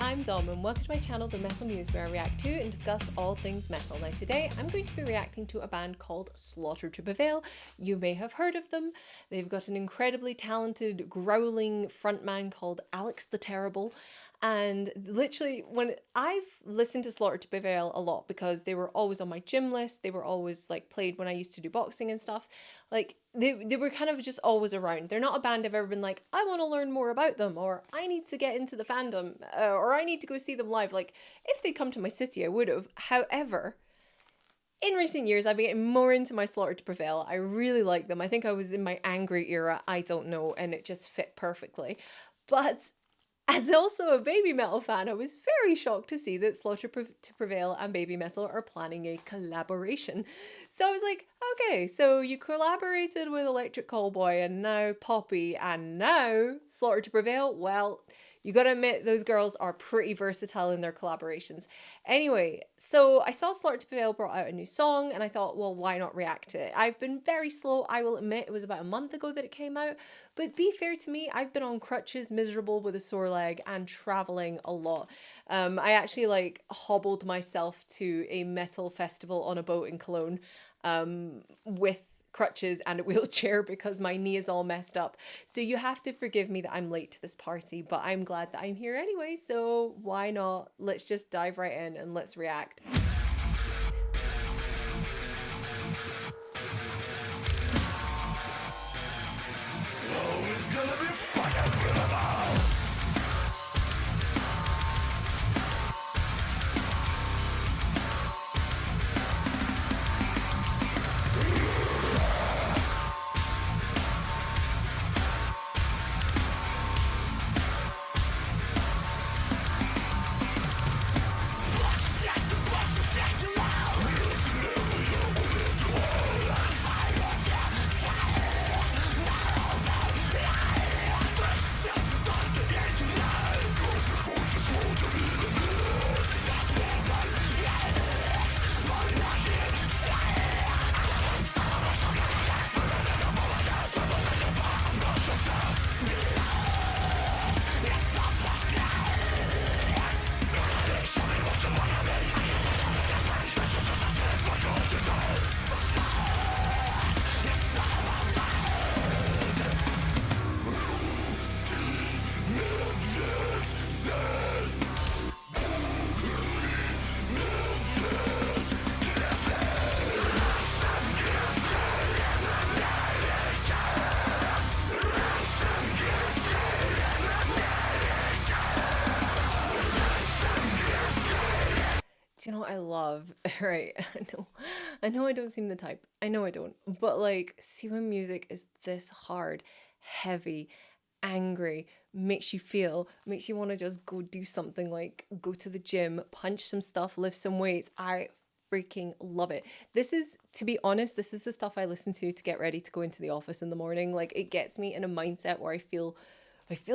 I'm Dom and welcome to my channel The Metal Muse, where I react to and discuss all things metal. Now today I'm going to be reacting to a band called Slaughtertoprevail. You may have heard of them. They've got an incredibly talented growling frontman called AlexTerrible, and literally when I've listened to Slaughtertoprevail a lot because they were always on my gym list, they were always like played when I used to do boxing and stuff, like they were kind of just always around. They're not a band I've ever been like, I want to learn more about them, or I need to get into the fandom, or I need to go see them live. Like, if they'd come to my city, I would have. However, in recent years, I've been getting more into my Slaughtertoprevail. I really like them. I think I was in my angry era, I don't know, and it just fit perfectly. But as also a baby metal fan, I was very shocked to see that Slaughtertoprevail and baby metal are planning a collaboration. So I was like, okay, so you collaborated with Electric Callboy and now Poppy and now Slaughtertoprevail. Well, you gotta admit, those girls are pretty versatile in their collaborations. Anyway, so I saw Slaughtertoprevail brought out a new song and I thought, well, why not react to it? I've been very slow, I will admit. It was about a month ago that it came out. But be fair to me, I've been on crutches, miserable with a sore leg and traveling a lot. I actually like hobbled myself to a metal festival on a boat in Cologne with crutches and a wheelchair because my knee is all messed up. So you have to forgive me that I'm late to this party, but I'm glad that I'm here anyway, so why not? Let's just dive right in and let's react. Oh, it's gonna be fucking beautiful. You know what I love? Right, I know I don't seem the type. I know I don't. But like, see when music is this hard, heavy, angry, makes you want to just go do something, like go to the gym, punch some stuff, lift some weights. I freaking love it. This is, to be honest, this is the stuff I listen to get ready to go into the office in the morning. Like, it gets me in a mindset where I feel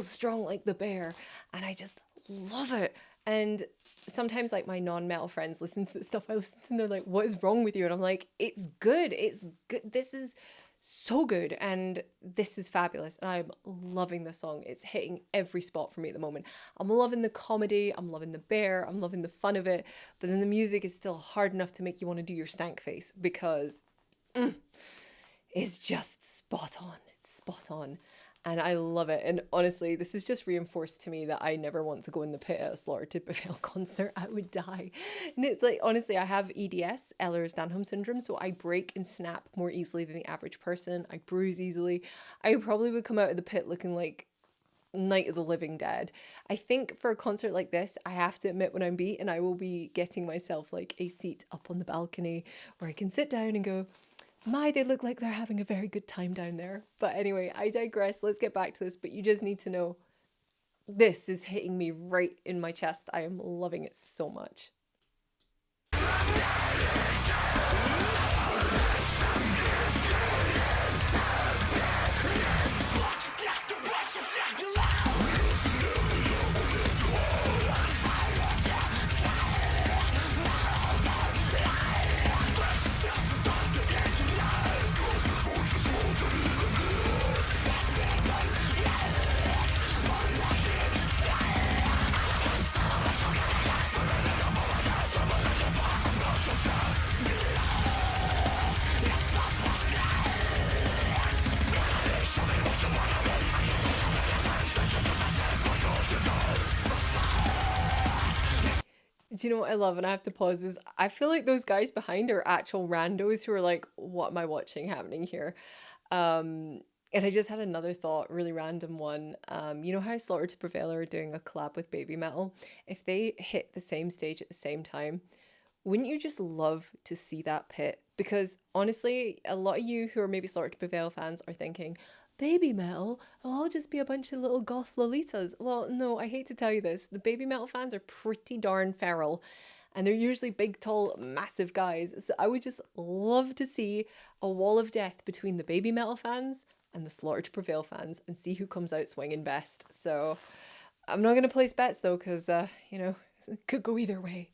strong like the bear, and I just love it. And sometimes like my non-metal friends listen to the stuff I listen to and they're like, what is wrong with you? And I'm like, it's good. This is so good. And this is fabulous. And I'm loving this song. It's hitting every spot for me at the moment. I'm loving the comedy. I'm loving the bear. I'm loving the fun of it. But then the music is still hard enough to make you want to do your stank face because it's just spot on. It's spot on. And I love it. And honestly, this is just reinforced to me that I never want to go in the pit at a Slaughtertoprevail concert. I would die. And it's like, honestly, I have EDS, Ehlers-Danlos syndrome, so I break and snap more easily than the average person. I bruise easily. I probably would come out of the pit looking like Night of the Living Dead. I think for a concert like this, I have to admit when I'm beat, and I will be getting myself like a seat up on the balcony where I can sit down and go, my, they look like they're having a very good time down there. But anyway, I digress. Let's get back to this. But you just need to know, this is hitting me right in my chest. I am loving it so much. Do you know what I love? And I have to pause is I feel like those guys behind are actual randos who are like, what am I watching happening here? And I just had another thought, really random one. You know how Slaughter to Prevail are doing a collab with Baby Metal? If they hit the same stage at the same time, wouldn't you just love to see that pit? Because honestly, a lot of you who are maybe Slaughter to Prevail fans are thinking, Baby Metal, it'll all just be a bunch of little goth lolitas. Well, no, I hate to tell you this. The Baby Metal fans are pretty darn feral. And they're usually big, tall, massive guys. So I would just love to see a wall of death between the Baby Metal fans and the Slaughter to Prevail fans and see who comes out swinging best. So I'm not going to place bets though, because, you know, it could go either way.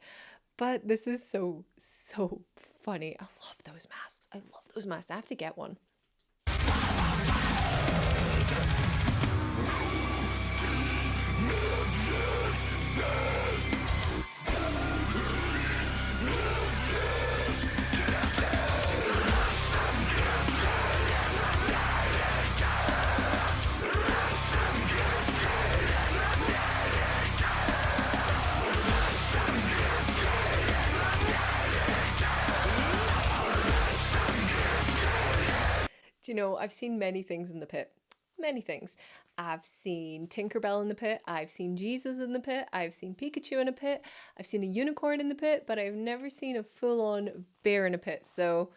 But this is so, so funny. I love those masks. I love those masks. I have to get one. Do you know, I've seen many things in the pit. Many things. I've seen Tinkerbell in the pit. I've seen Jesus in the pit. I've seen Pikachu in a pit. I've seen a unicorn in the pit, but I've never seen a full-on bear in a pit. So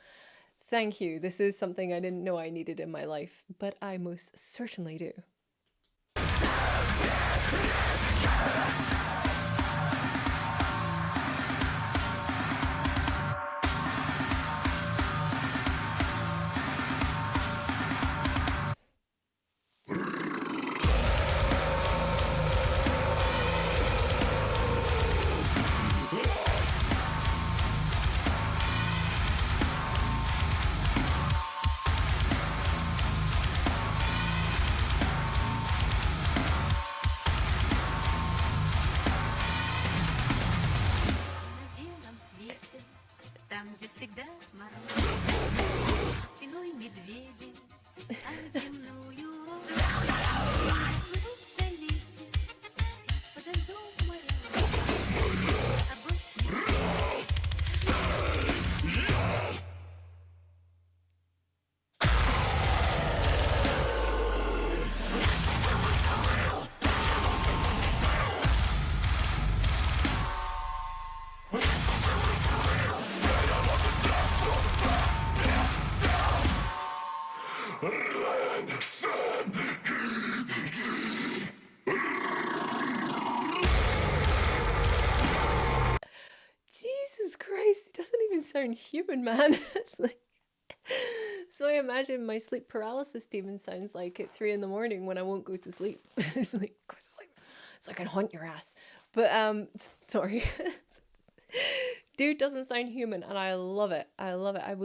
thank you. This is something I didn't know I needed in my life, but I most certainly do. Там, где всегда мороз, спиной медведи, а земную плывут столетия, подо льдом моря, а босс Jesus Christ, it doesn't even sound human, man. It's like, so I imagine my sleep paralysis demon sounds like at 3 a.m. when I won't go to sleep. It's like, go to sleep so I can haunt your ass. But sorry. Dude doesn't sound human and I love it. I love it. I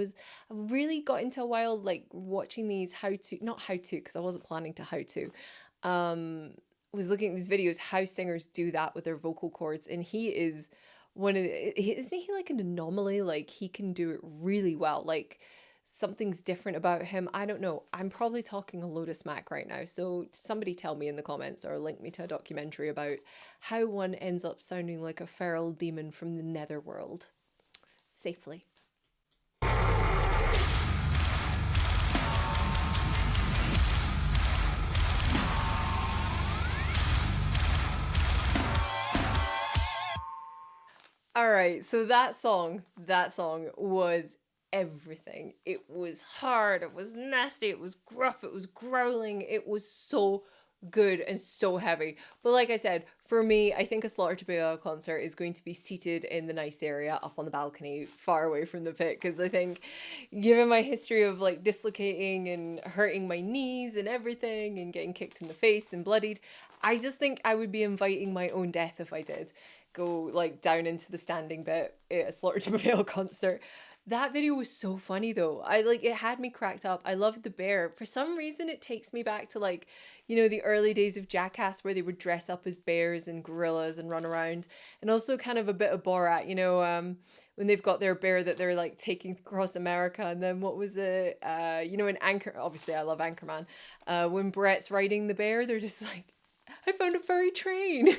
really got into a while like watching these not how to, because I wasn't planning to how to. Was looking at these videos how singers do that with their vocal cords, and he is isn't he like an anomaly? Like he can do it really well. Like something's different about him. I don't know. I'm probably talking a load of smack right now. So somebody tell me in the comments or link me to a documentary about how one ends up sounding like a feral demon from the netherworld. Safely. All right, so that song was everything. It was hard, it was nasty, it was gruff, it was growling, it was so good and so heavy. But like I said, for me, I think a Slaughter to Prevail concert is going to be seated in the nice area up on the balcony, far away from the pit, because I think given my history of like dislocating and hurting my knees and everything and getting kicked in the face and bloodied, I just think I would be inviting my own death if I did go like down into the standing bit at a Slaughter to Prevail concert. That video was so funny though. It had me cracked up. I loved the bear. For some reason it takes me back to like, you know, the early days of Jackass where they would dress up as bears and gorillas and run around. And also kind of a bit of Borat, you know, when they've got their bear that they're like taking across America. And then what was it? You know, in obviously I love Anchorman. When Brett's riding the bear, they're just like, I found a furry train.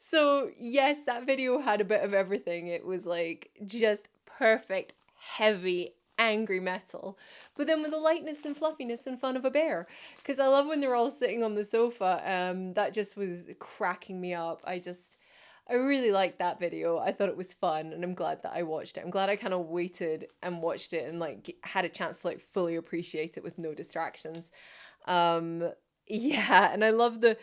So yes, that video had a bit of everything. It was like just perfect, heavy, angry metal, but then with the lightness and fluffiness and fun of a bear. Because I love when they're all sitting on the sofa. That just was cracking me up. I really liked that video. I thought it was fun, and I'm glad that I watched it. I'm glad I kind of waited and watched it and like had a chance to like fully appreciate it with no distractions. Yeah, and I love the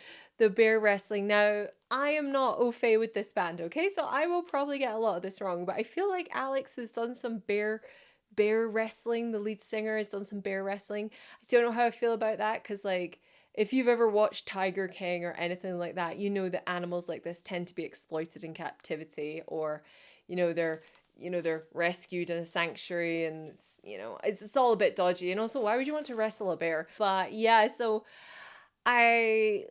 bear wrestling. Now, I am not au fait with this band, okay? So I will probably get a lot of this wrong, but I feel like Alex has done some bear wrestling. The lead singer has done some bear wrestling. I don't know how I feel about that, because like if you've ever watched Tiger King or anything like that, you know that animals like this tend to be exploited in captivity, or they're rescued in a sanctuary, and it's all a bit dodgy. And also, why would you want to wrestle a bear? But yeah, so I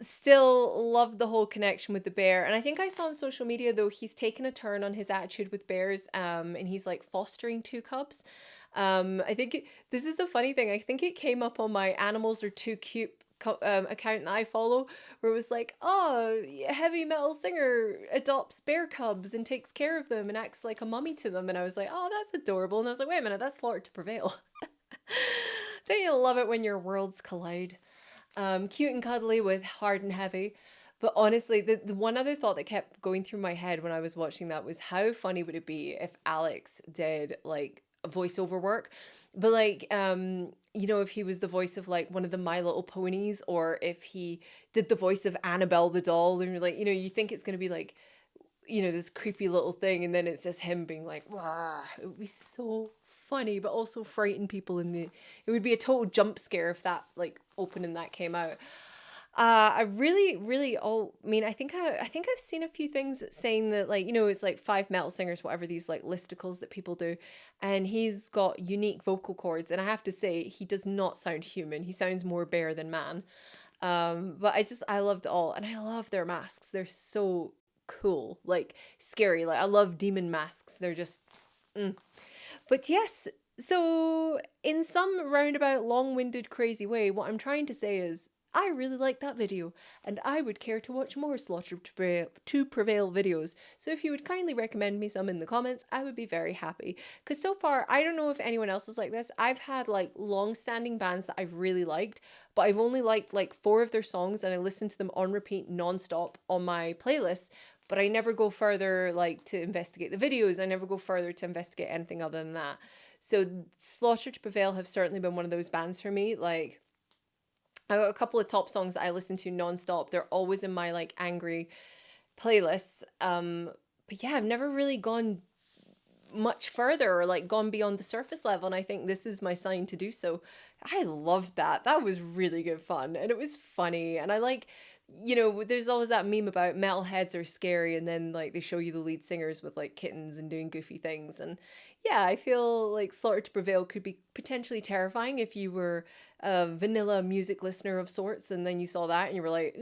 still love the whole connection with the bear. And I think I saw on social media, though, he's taken a turn on his attitude with bears, and he's like fostering 2 cubs. This is the funny thing. I think it came up on my Animals Are Too Cute account that I follow, where it was like, oh, heavy metal singer adopts bear cubs and takes care of them and acts like a mummy to them. And I was like, oh, that's adorable. And I was like, wait a minute, that's Slaughter to Prevail. Don't you love it when your worlds collide? Cute and cuddly with hard and heavy. But honestly, the one other thought that kept going through my head when I was watching that was, how funny would it be if Alex did like voiceover work, but like if he was the voice of like one of the My Little Ponies, or if he did the voice of Annabelle the doll, and you're like, you think it's going to be like, this creepy little thing, and then it's just him being like, "Wah." It would be so funny, but also frighten people it would be a total jump scare if that like opening that came out. I really, really, I think I've seen a few things saying that, like, it's like 5 metal singers, whatever, these like listicles that people do, and he's got unique vocal cords, and I have to say, he does not sound human. He sounds more bear than man. But I loved it all, and I love their masks. They're so cool, like scary. Like, I love demon masks. They're just, But yes, so in some roundabout, long-winded, crazy way, what I'm trying to say is, I really like that video, and I would care to watch more Slaughter to Prevail videos. So if you would kindly recommend me some in the comments, I would be very happy. Because so far, I don't know if anyone else is like this. I've had like long-standing bands that I've really liked, but I've only liked like 4 of their songs, and I listen to them on repeat non-stop on my playlist. But I never go further like to investigate the videos. I never go further to investigate anything other than that. So Slaughter to Prevail have certainly been one of those bands for me. Like, I got a couple of top songs that I listen to non-stop. They're always in my like angry playlists. But yeah, I've never really gone much further or like gone beyond the surface level, and I think this is my sign to do so. I loved that. That was really good fun, and it was funny, and I like, there's always that meme about metalheads are scary, and then like they show you the lead singers with like kittens and doing goofy things. And yeah, I feel like Slaughter to Prevail could be potentially terrifying if you were a vanilla music listener of sorts, and then you saw that and you were like,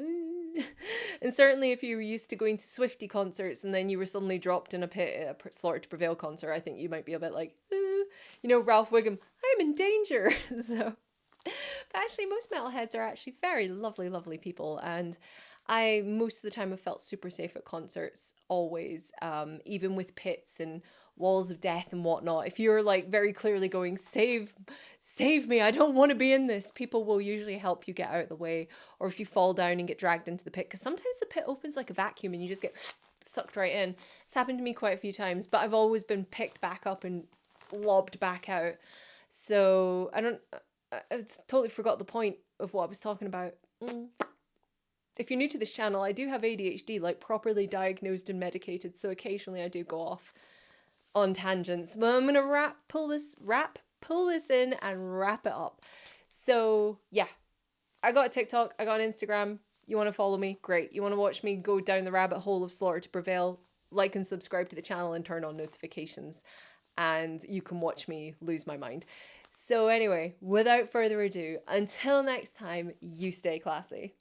and certainly if you were used to going to Swiftie concerts and then you were suddenly dropped in a pit at a Slaughter to Prevail concert, I think you might be a bit like, Ralph Wiggum, I'm in danger. So, but actually, most metalheads are actually very lovely, lovely people, and I most of the time have felt super safe at concerts, always, even with pits and walls of death and whatnot. If you're like very clearly going, save me, I don't want to be in this, people will usually help you get out of the way. Or if you fall down and get dragged into the pit, because sometimes the pit opens like a vacuum and you just get sucked right in. It's happened to me quite a few times, but I've always been picked back up and lobbed back out. So I totally forgot the point of what I was talking about. If you're new to this channel, I do have ADHD, like properly diagnosed and medicated, so occasionally I do go off on tangents. But I'm gonna pull this in and wrap it up. So yeah, I got a TikTok, I got an Instagram. You want to follow me? Great. You want to watch me go down the rabbit hole of Slaughter to Prevail? Like and subscribe to the channel and turn on notifications, and you can watch me lose my mind. So anyway, without further ado, until next time, you stay classy.